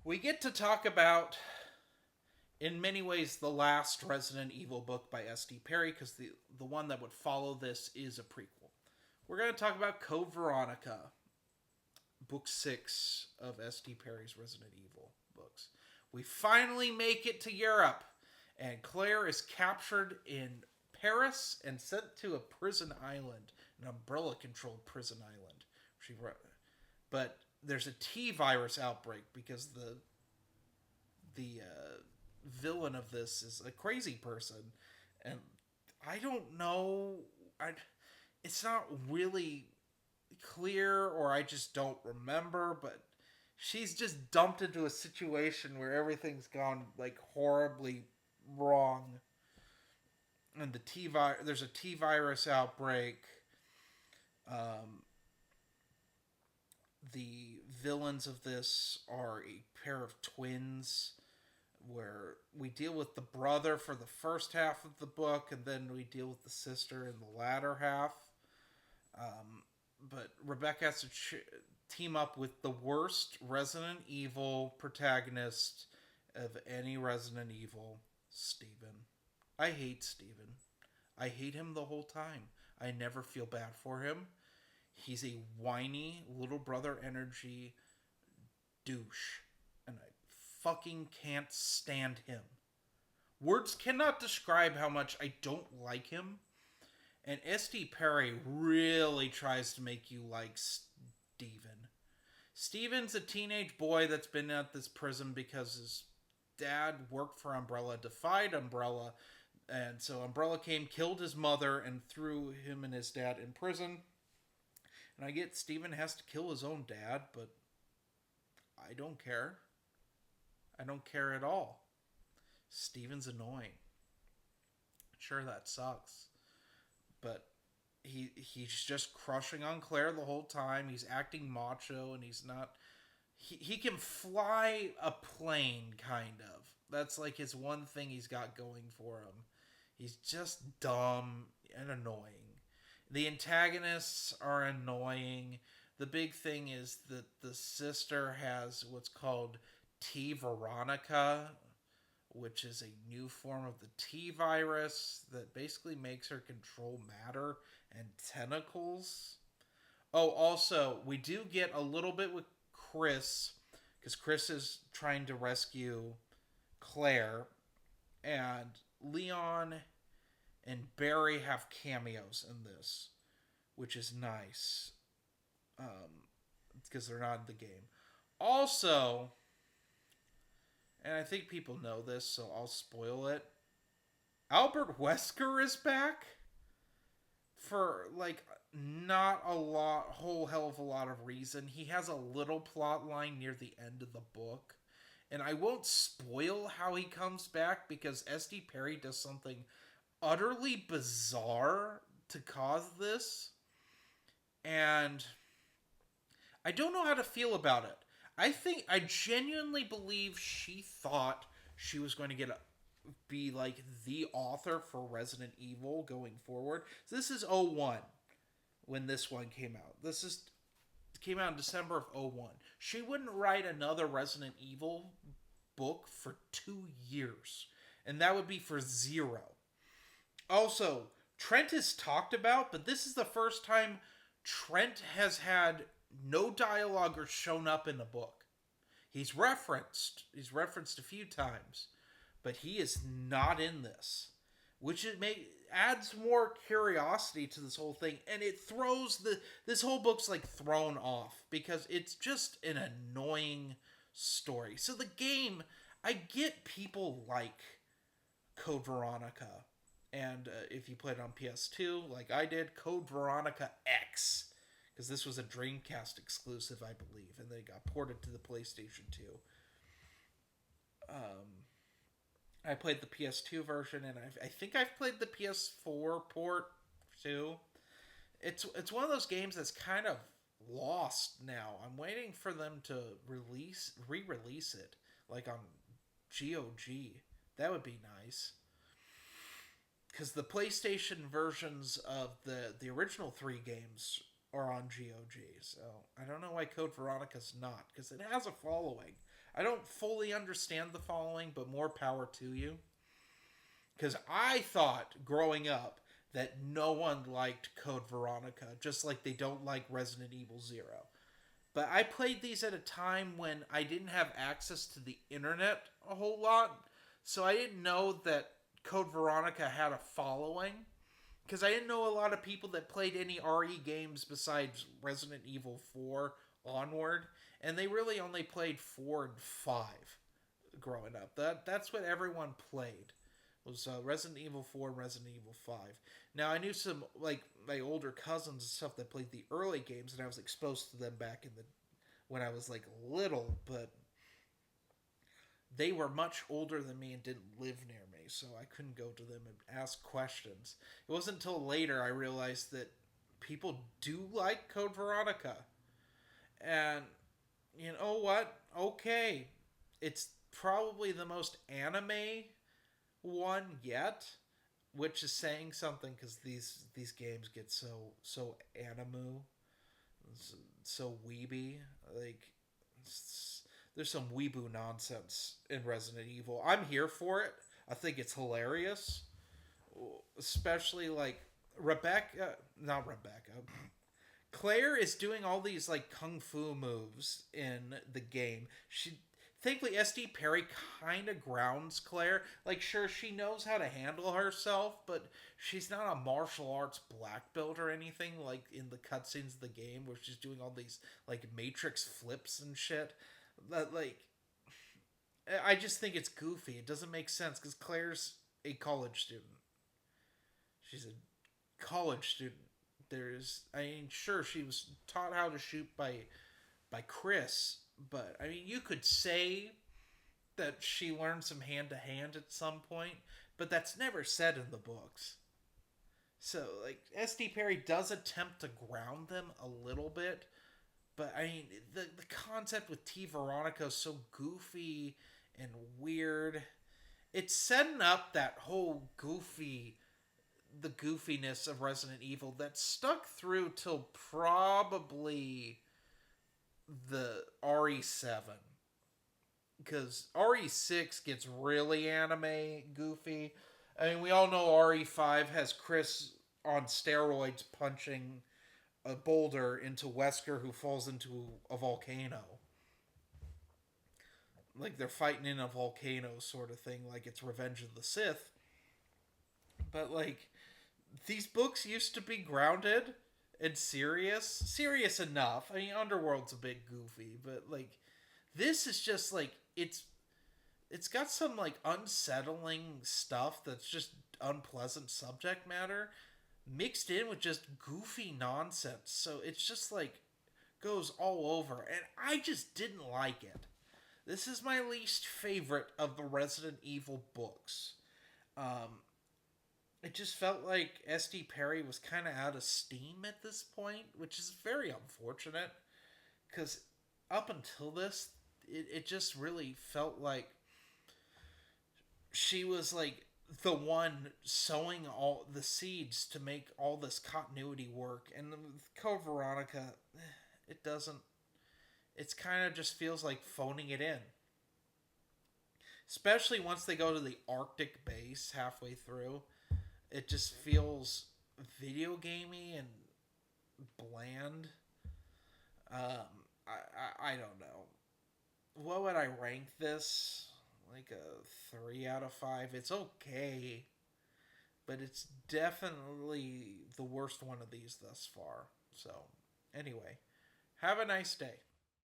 We get to talk about, in many ways, the last Resident Evil book by S.D. Perry, because the one that would follow this is a prequel. We're going to talk about Code Veronica, book 6 of S.D. Perry's Resident Evil books. We finally make it to Europe, and Claire is captured in Paris and sent to a prison island, an Umbrella-controlled prison island. But there's a T virus outbreak because the villain of this is a crazy person, and I don't know. It's not really clear, or I just don't remember. But she's just dumped into a situation where everything's gone like horribly wrong, and there's a T virus outbreak. Um, the villains of this are a pair of twins where we deal with the brother for the first half of the book, and then we deal with the sister in the latter half. But Rebecca has to team up with the worst Resident Evil protagonist of any Resident Evil, Steven. I hate Steven. I hate him the whole time. I never feel bad for him. He's a whiny little brother energy douche, and I fucking can't stand him. Words cannot describe how much I don't like him, and S.D. Perry really tries to make you like Steven. Steven's a teenage boy that's been at this prison because his dad worked for Umbrella, defied Umbrella, and so Umbrella came, killed his mother, and threw him and his dad in prison. And I get Steven has to kill his own dad, but I don't care. I don't care at all. Steven's annoying. Sure, that sucks. But he's just crushing on Claire the whole time. He's acting macho, and he's not. He can fly a plane, kind of. That's like his one thing he's got going for him. He's just dumb and annoying. The antagonists are annoying. The big thing is that the sister has what's called T Veronica, which is a new form of the T virus that basically makes her control matter and tentacles. Oh, also, we do get a little bit with Chris, because Chris is trying to rescue Claire, and Leon and Barry have cameos in this, which is nice, because they're not in the game. Also, and I think people know this, so I'll spoil it. Albert Wesker is back for like not a lot, whole hell of a lot of reason. He has a little plot line near the end of the book, and I won't spoil how he comes back because S.D. Perry does something utterly bizarre to cause this, and I don't know how to feel about it. I genuinely believe she thought she was going to be like the author for Resident Evil going forward. So this is '01 when this one came out. Came out in December of '01. She wouldn't write another Resident Evil book for 2 years, and that would be for zero. Also, Trent is talked about, but this is the first time Trent has had no dialogue or shown up in the book. He's referenced. He's referenced a few times, but he is not in this, which adds more curiosity to this whole thing, and it throws this whole book's like thrown off because it's just an annoying story. So the game, I get people like Code Veronica. And if you played on PS2, like I did, Code Veronica X. Because this was a Dreamcast exclusive, I believe. And they got ported to the PlayStation 2. I played the PS2 version, and I think I've played the PS4 port too. It's one of those games that's kind of lost now. I'm waiting for them to re-release it. Like on GOG. That would be nice. Because the PlayStation versions of the original 3 games are on GOG, so I don't know why Code Veronica's not, because it has a following. I don't fully understand the following, but more power to you. Because I thought growing up that no one liked Code Veronica, just like they don't like Resident Evil Zero. But I played these at a time when I didn't have access to the internet a whole lot, so I didn't know that Code Veronica had a following. Because I didn't know a lot of people that played any RE games besides Resident Evil 4 onward, and they really only played 4 and 5 growing up. That's what everyone played was Resident Evil 4 and Resident Evil 5. Now I knew some like my older cousins and stuff that played the early games, and I was exposed to them back in the when I was like little, but they were much older than me and didn't live near me, so I couldn't go to them and ask questions. It wasn't until later I realized that people do like Code Veronica. And you know what? Okay. It's probably the most anime one yet, which is saying something because these games get so animu, so weeby. Like there's some weeboo nonsense in Resident Evil. I'm here for it. I think it's hilarious, especially like not Rebecca. Claire is doing all these like kung fu moves in the game. Thankfully SD Perry kind of grounds Claire. Like sure she knows how to handle herself, but she's not a martial arts black belt or anything like in the cutscenes of the game where she's doing all these like matrix flips and shit. That like I just think it's goofy. It doesn't make sense cuz Claire's a college student. She's a college student. I mean, sure, she was taught how to shoot by Chris, but I mean, you could say that she learned some hand to hand at some point, but that's never said in the books. So, like, SD Perry does attempt to ground them a little bit, but I mean, the concept with T Veronica is so goofy and weird. It's setting up that whole the goofiness of Resident Evil that stuck through till probably the RE7. Because RE6 gets really anime goofy. I mean, we all know RE5 has Chris on steroids punching a boulder into Wesker who falls into a volcano. Like they're fighting in a volcano sort of thing, like it's Revenge of the Sith. But like these books used to be grounded and serious enough. I mean, Underworld's a bit goofy, but like this is just like it's got some like unsettling stuff that's just unpleasant subject matter mixed in with just goofy nonsense. So it's just like goes all over, and I just didn't like it. This is my least favorite of the Resident Evil books. It just felt like SD Perry was kind of out of steam at this point, which is very unfortunate. Because up until this, it just really felt like she was like the one sowing all the seeds to make all this continuity work. And with Code Veronica, it doesn't. It's kind of just feels like phoning it in. Especially once they go to the Arctic base halfway through. It just feels video gamey and bland. I don't know. What would I rank this? Like a 3 out of 5. It's okay, but it's definitely the worst one of these thus far. So, anyway, have a nice day.